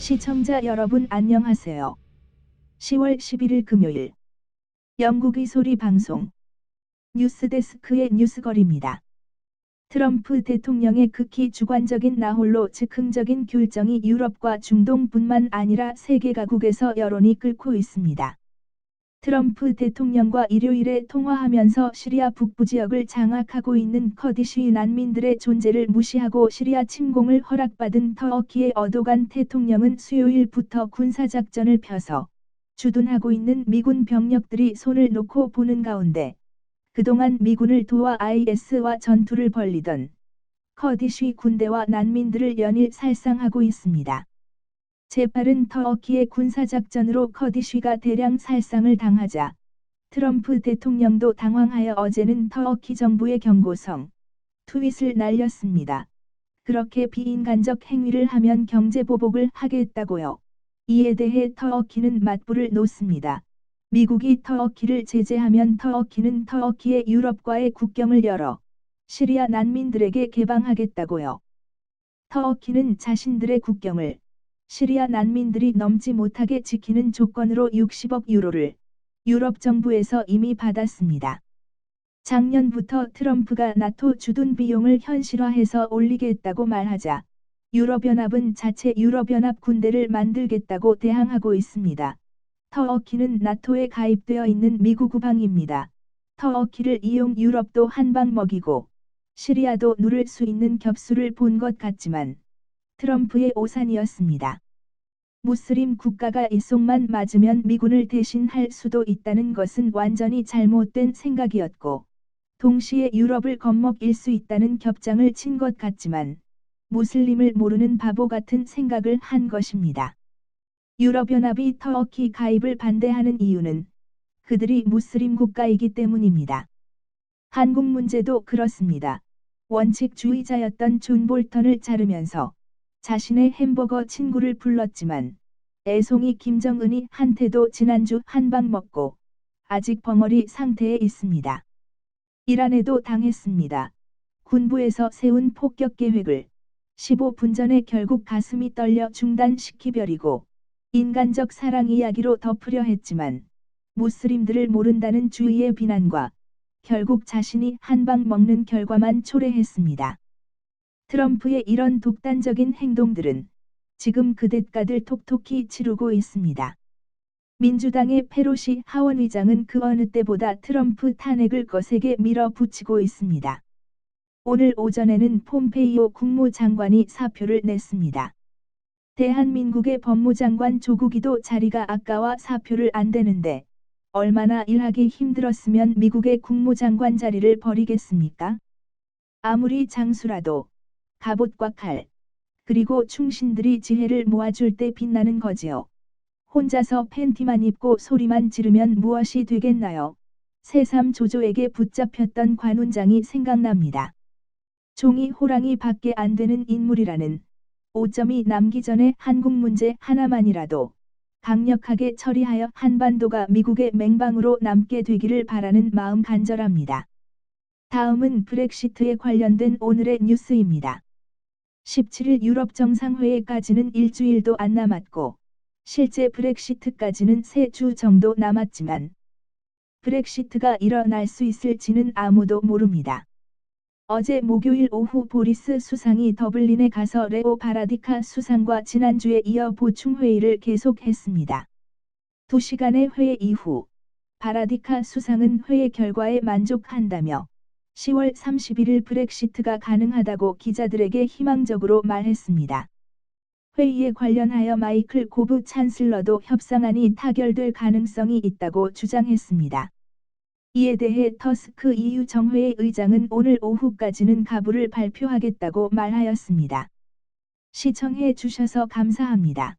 시청자 여러분 안녕하세요. 10월 11일 금요일 영국의 소리 방송 뉴스데스크의 뉴스거리입니다. 트럼프 대통령의 극히 주관적인 나홀로 즉흥적인 결정이 유럽과 중동뿐만 아니라 세계 각국에서 여론이 끓고 있습니다. 트럼프 대통령과 일요일에 통화하면서 시리아 북부 지역을 장악하고 있는 커디시 난민들의 존재를 무시하고 시리아 침공을 허락받은 터키의 어도간 대통령은 수요일부터 군사작전을 펴서 주둔하고 있는 미군 병력들이 손을 놓고 보는 가운데 그동안 미군을 도와 IS와 전투를 벌이던 커디시 군대와 난민들을 연일 살상하고 있습니다. 재빠른 터키의 군사작전으로 커디시가 대량 살상을 당하자 트럼프 대통령도 당황하여 어제는 터키 정부의 경고성 트윗을 날렸습니다. 그렇게 비인간적 행위를 하면 경제보복을 하겠다고요. 이에 대해 터키는 맞불을 놓습니다. 미국이 터키를 제재하면 터키는 터키의 유럽과의 국경을 열어 시리아 난민들에게 개방하겠다고요. 터키는 자신들의 국경을 시리아 난민들이 넘지 못하게 지키는 조건으로 60억 유로를 유럽 정부에서 이미 받았습니다. 작년부터 트럼프가 나토 주둔 비용을 현실화해서 올리겠다고 말하자 유럽연합은 자체 유럽연합 군대를 만들겠다고 대항하고 있습니다. 터키는 나토에 가입되어 있는 미국 우방입니다. 터키를 이용 유럽도 한방 먹이고 시리아도 누를 수 있는 겹수를 본 것 같지만 트럼프의 오산이었습니다. 무슬림 국가가 일속만 맞으면 미군을 대신할 수도 있다는 것은 완전히 잘못된 생각이었고 동시에 유럽을 겁먹일 수 있다는 겹장을 친 것 같지만 무슬림을 모르는 바보 같은 생각을 한 것입니다. 유럽연합이 터키 가입을 반대하는 이유는 그들이 무슬림 국가이기 때문입니다. 한국 문제도 그렇습니다. 원칙주의자였던 존 볼턴을 자르면서 자신의 햄버거 친구를 불렀지만 애송이 김정은이 한테도 지난주 한방 먹고 아직 벙어리 상태에 있습니다. 이란에도 당했습니다. 군부에서 세운 폭격 계획을 15분 전에 결국 가슴이 떨려 중단시키버리고 인간적 사랑 이야기로 덮으려 했지만 무슬림들을 모른다는 주위의 비난과 결국 자신이 한방 먹는 결과만 초래했습니다. 트럼프의 이런 독단적인 행동들은 지금 그 대가들 톡톡히 치르고 있습니다. 민주당의 페로시 하원의장은 그 어느 때보다 트럼프 탄핵을 거세게 밀어붙이고 있습니다. 오늘 오전에는 폼페이오 국무장관이 사표를 냈습니다. 대한민국의 법무장관 조국이도 자리가 아까워 사표를 안 대는데 얼마나 일하기 힘들었으면 미국의 국무장관 자리를 버리겠습니까? 아무리 장수라도 갑옷과 칼, 그리고 충신들이 지혜를 모아줄 때 빛나는 거지요. 혼자서 팬티만 입고 소리만 지르면 무엇이 되겠나요? 새삼 조조에게 붙잡혔던 관훈장이 생각납니다. 종이 호랑이 밖에 안 되는 인물이라는 오점이 남기 전에 한국 문제 하나만이라도 강력하게 처리하여 한반도가 미국의 맹방으로 남게 되기를 바라는 마음 간절합니다. 다음은 브렉시트에 관련된 오늘의 뉴스입니다. 17일 유럽 정상회의까지는 일주일도 안 남았고 실제 브렉시트까지는 3주 정도 남았지만 브렉시트가 일어날 수 있을지는 아무도 모릅니다. 어제 목요일 오후 보리스 수상이 더블린에 가서 레오 바라디카 수상과 지난주에 이어 보충회의를 계속했습니다. 2시간의 회의 이후 바라디카 수상은 회의 결과에 만족한다며 10월 31일 브렉시트가 가능하다고 기자들에게 희망적으로 말했습니다. 회의에 관련하여 마이클 고브 찬슬러도 협상안이 타결될 가능성이 있다고 주장했습니다. 이에 대해 터스크 EU 정회의 의장은 오늘 오후까지는 가부를 발표하겠다고 말하였습니다. 시청해 주셔서 감사합니다.